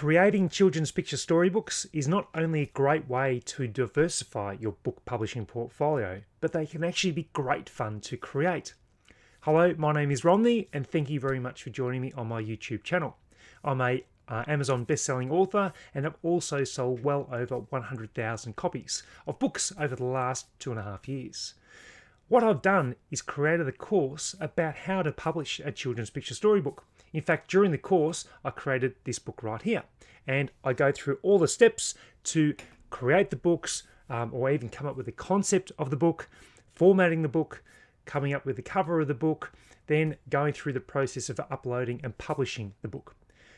Creating children's picture storybooks is not only a great way to diversify your book publishing portfolio, but they can actually be great fun to create. Hello, my name is Rodney, and thank you very much for joining me on my YouTube channel. I'm a Amazon best-selling author, and I've also sold well over 100,000 copies of books over the last 2.5 years. What I've done is created a course about how to publish a children's picture storybook. In fact, during the course, I created this book right here, and I go through all the steps to create the books, or even come up with the concept of the book, formatting the book, coming up with the cover of the book, then going through the process of uploading and publishing the book.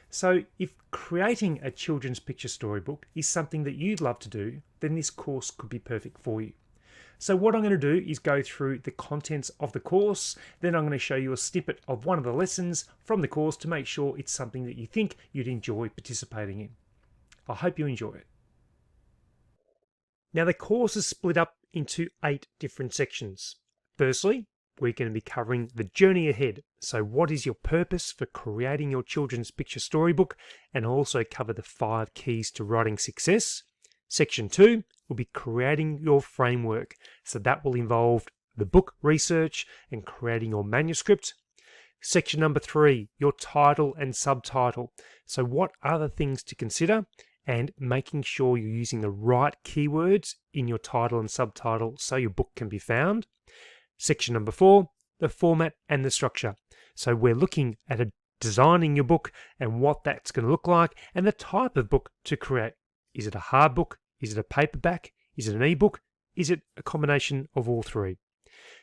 So if creating a children's picture storybook is something that you'd love to do, then this course could be perfect for you. So what I'm going to do is go through the contents of the course, then I'm going to show you a snippet of one of the lessons from the course to make sure it's something that you think you'd enjoy participating in. I hope you enjoy it. Now the course is split up into 8 different sections. Firstly, we're going to be covering the journey ahead. So what is your purpose for creating your children's picture storybook, and also cover the 5 keys to writing success. Section 2 will be creating your framework. So that will involve the book research and creating your manuscript. Section number 3, your title and subtitle. So what are the things to consider, and making sure you're using the right keywords in your title and subtitle so your book can be found. Section number 4, the format and the structure. So we're looking at designing your book and what that's going to look like, and the type of book to create. Is it a hard book? Is it a paperback? Is it an ebook? Is it a combination of all 3?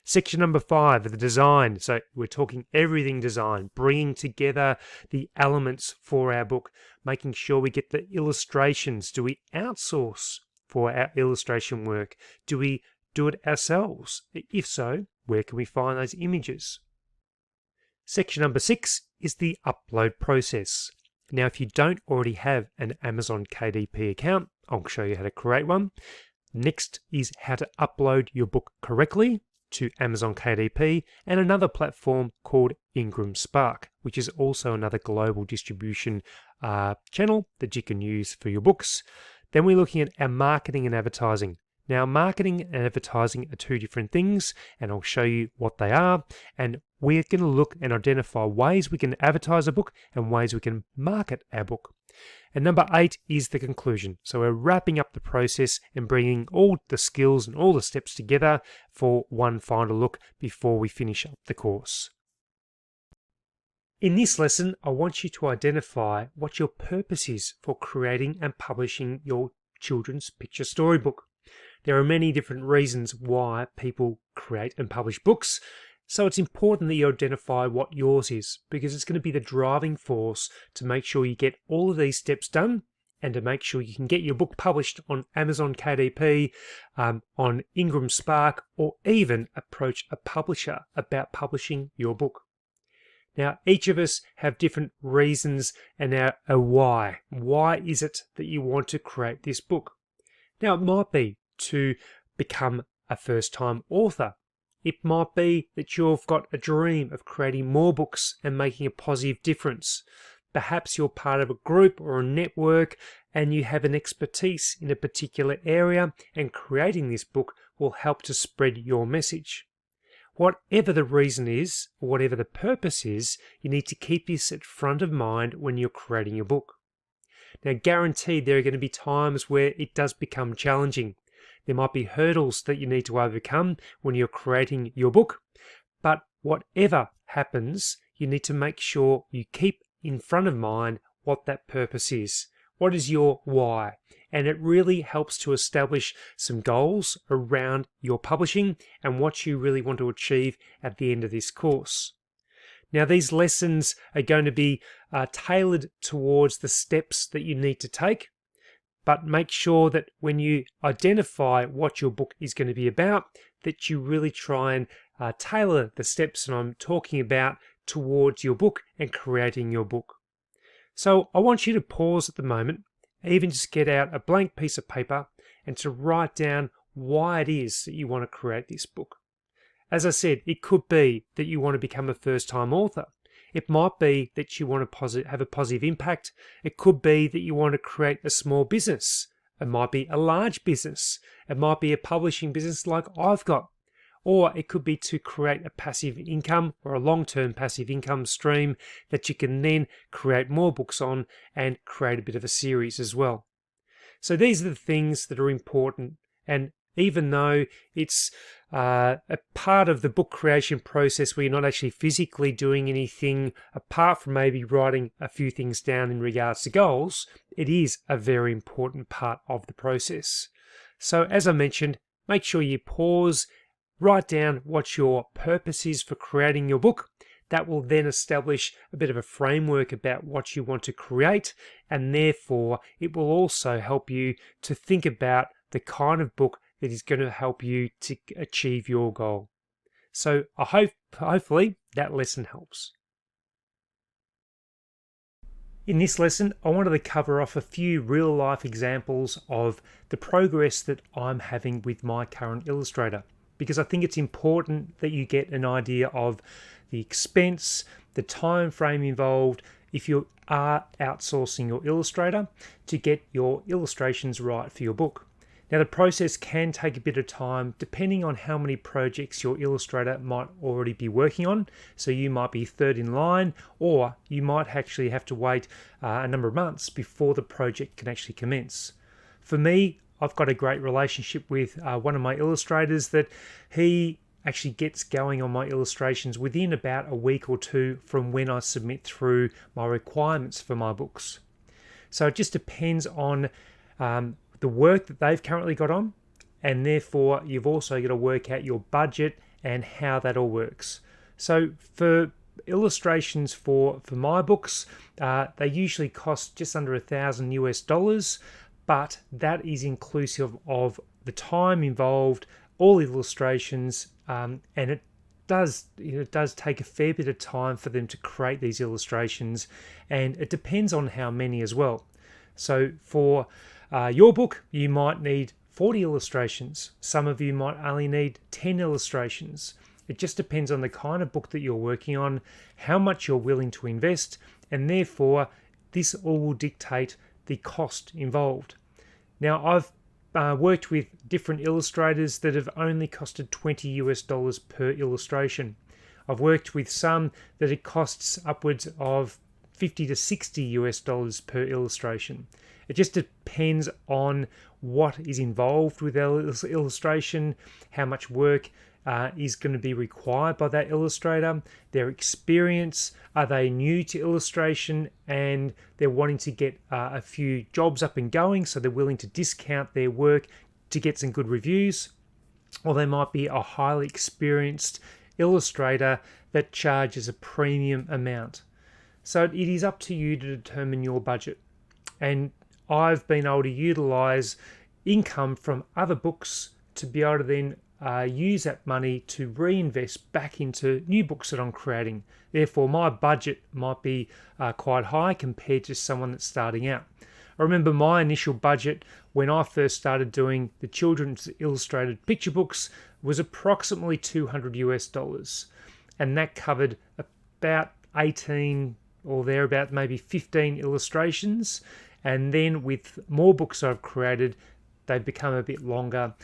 Section number 5, the design. So we're talking everything design, bringing together the elements for our book, making sure we get the illustrations. Do we outsource for our illustration work? Do we do it ourselves? If so, where can we find those images? Section number 6 is the upload process. Now, if you don't already have an Amazon KDP account, I'll show you how to create one. Next is how to upload your book correctly to Amazon KDP and another platform called Ingram Spark, which is also another global distribution channel that you can use for your books. Then we're looking at our marketing and advertising. Now, marketing and advertising are 2 different things, and I'll show you what they are. And we're going to look and identify ways we can advertise a book and ways we can market our book. And number 8 is the conclusion. So we're wrapping up the process and bringing all the skills and all the steps together for one final look before we finish up the course. In this lesson, I want you to identify what your purpose is for creating and publishing your children's picture storybook. There are many different reasons why people create and publish books, so it's important that you identify what yours is, because it's going to be the driving force to make sure you get all of these steps done and to make sure you can get your book published on Amazon KDP, on Ingram Spark, or even approach a publisher about publishing your book. Now, each of us have different reasons and a why. Why is it that you want to create this book? Now, it might be to become a first-time author. It might be that you've got a dream of creating more books and making a positive difference. Perhaps you're part of a group or a network and you have an expertise in a particular area, and creating this book will help to spread your message. Whatever the reason is, or whatever the purpose is, you need to keep this at front of mind when you're creating your book. Now, guaranteed there are going to be times where it does become challenging. There might be hurdles that you need to overcome when you're creating your book, but whatever happens, you need to make sure you keep in front of mind what that purpose is. What is your why? And it really helps to establish some goals around your publishing and what you really want to achieve at the end of this course. Now, these lessons are going to be tailored towards the steps that you need to take. But make sure that when you identify what your book is going to be about, that you really try and tailor the steps that I'm talking about towards your book and creating your book. So I want you to pause at the moment, even just get out a blank piece of paper and to write down why it is that you want to create this book. As I said, it could be that you want to become a first-time author. It might be that you want to have a positive impact. It could be that you want to create a small business. It might be a large business. It might be a publishing business like I've got. Or it could be to create a passive income or a long-term passive income stream that you can then create more books on and create a bit of a series as well. So these are the things that are important. And even though it's a part of the book creation process where you're not actually physically doing anything apart from maybe writing a few things down in regards to goals, it is a very important part of the process. So as I mentioned, make sure you pause, write down what your purpose is for creating your book. That will then establish a bit of a framework about what you want to create, and therefore it will also help you to think about the kind of book that is going to help you to achieve your goal. So hopefully that lesson helps. In this lesson, I wanted to cover off a few real life examples of the progress that I'm having with my current illustrator, because I think it's important that you get an idea of the expense, the time frame involved if you are outsourcing your illustrator to get your illustrations right for your book. Now, the process can take a bit of time depending on how many projects your illustrator might already be working on. So you might be third in line, or you might actually have to wait a number of months before the project can actually commence. For me, I've got a great relationship with one of my illustrators that he actually gets going on my illustrations within about a week or two from when I submit through my requirements for my books. So it just depends on the work that they've currently got on, and therefore you've also got to work out your budget and how that all works. So for illustrations for my books, they usually cost just under $1,000 US, but that is inclusive of the time involved, all illustrations, and it does take a fair bit of time for them to create these illustrations, and it depends on how many as well. So for your book, you might need 40 illustrations. Some of you might only need 10 illustrations. It just depends on the kind of book that you're working on, how much you're willing to invest, and therefore this all will dictate the cost involved. Now, I've worked with different illustrators that have only costed $20 US per illustration. I've worked with some that it costs upwards of $50 to $60 US per illustration. It just depends on what is involved with that illustration, how much work is going to be required by that illustrator, their experience, are they new to illustration and they're wanting to get a few jobs up and going, so they're willing to discount their work to get some good reviews, or they might be a highly experienced illustrator that charges a premium amount. So it is up to you to determine your budget. And I've been able to utilize income from other books to be able to then use that money to reinvest back into new books that I'm creating. Therefore, my budget might be quite high compared to someone that's starting out. I remember my initial budget when I first started doing the children's illustrated picture books was approximately $200 US, and that covered about 18 or thereabout, maybe 15 illustrations. And then with more books I've created, they've become a bit longer,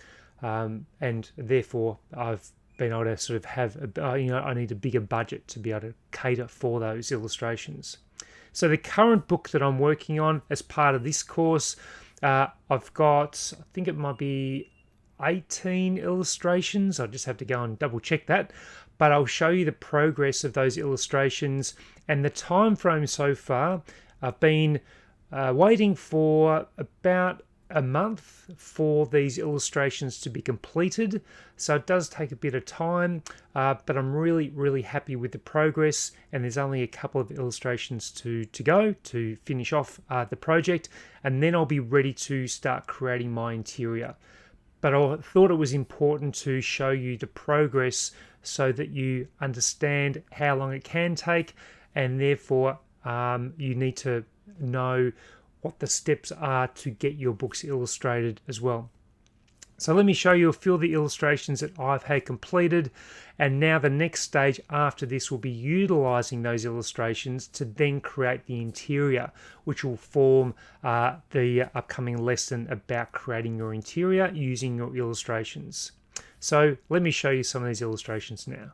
and therefore I've been able to sort of have, I need a bigger budget to be able to cater for those illustrations. So the current book that I'm working on as part of this course, I've got, I think it might be 18 illustrations. I just have to go and double check that. But I'll show you the progress of those illustrations and the time frame so far. I've been waiting for about a month for these illustrations to be completed, so it does take a bit of time, but I'm really happy with the progress, and there's only a couple of illustrations to go to finish off the project, and then I'll be ready to start creating my interior. But I thought it was important to show you the progress so that you understand how long it can take, and therefore you need to know what the steps are to get your books illustrated as well. So let me show you a few of the illustrations that I've had completed, and now the next stage after this will be utilizing those illustrations to then create the interior, which will form the upcoming lesson about creating your interior using your illustrations. So let me show you some of these illustrations now.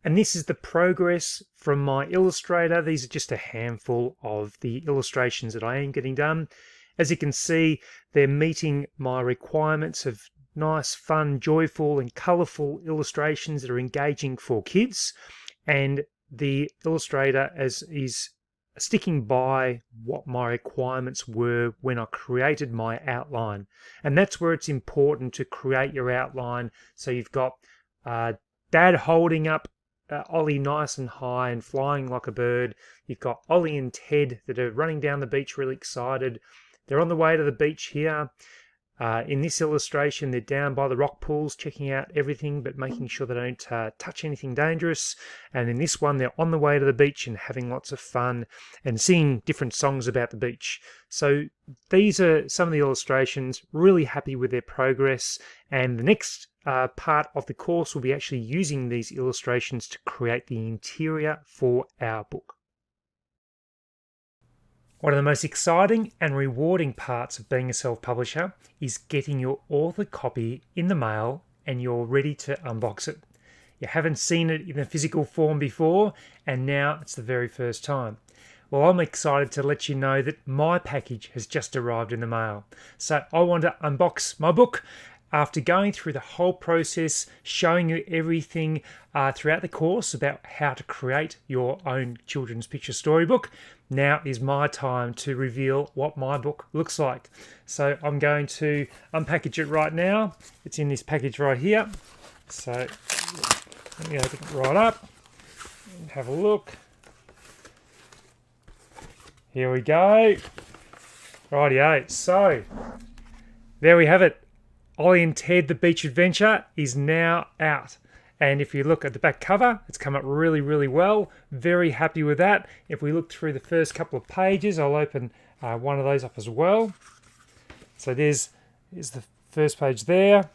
And this is the progress from my Illustrator. These are just a handful of the illustrations that I am getting done. As you can see, they're meeting my requirements of nice, fun, joyful and colourful illustrations that are engaging for kids. And the Illustrator is sticking by what my requirements were when I created my outline. And that's where it's important to create your outline. So you've got Dad holding up Ollie nice and high and flying like a bird. You've got Ollie and Ted that are running down the beach really excited. They're on the way to the beach here. In this illustration, they're down by the rock pools, checking out everything, but making sure they don't touch anything dangerous. And in this one, they're on the way to the beach and having lots of fun and singing different songs about the beach. So these are some of the illustrations, really happy with their progress. And the next part of the course will be actually using these illustrations to create the interior for our book. One of the most exciting and rewarding parts of being a self-publisher is getting your author copy in the mail and you're ready to unbox it. You haven't seen it in a physical form before, and now it's the very first time. Well, I'm excited to let you know that my package has just arrived in the mail. So I want to unbox my book. After going through the whole process, showing you everything throughout the course about how to create your own children's picture storybook, now is my time to reveal what my book looks like. So I'm going to unpackage it right now. It's in this package right here. So let me open it right up and have a look. Here we go. Rightio. So there we have it. Ollie and Ted, The Beach Adventure is now out. And if you look at the back cover, it's come up really, really well. Very happy with that. If we look through the first couple of pages, I'll open one of those up as well. So there's the first page there.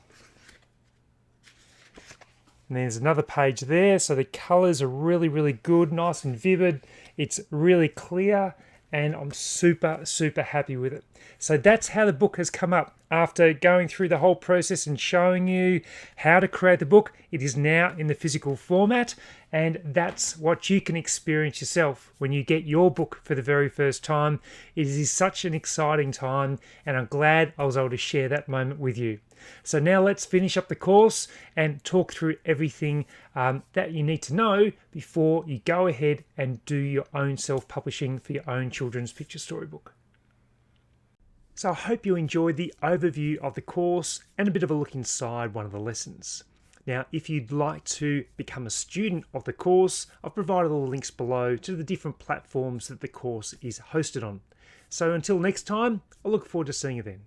And there's another page there. So the colors are really, really good, nice and vivid. It's really clear. And I'm super, super happy with it. So that's how the book has come up. After going through the whole process and showing you how to create the book, it is now in the physical format, and that's what you can experience yourself when you get your book for the very first time. It is such an exciting time, and I'm glad I was able to share that moment with you. So now let's finish up the course and talk through everything that you need to know before you go ahead and do your own self-publishing for your own children's picture storybook. So I hope you enjoyed the overview of the course and a bit of a look inside one of the lessons. Now, if you'd like to become a student of the course, I've provided all the links below to the different platforms that the course is hosted on. So until next time, I look forward to seeing you then.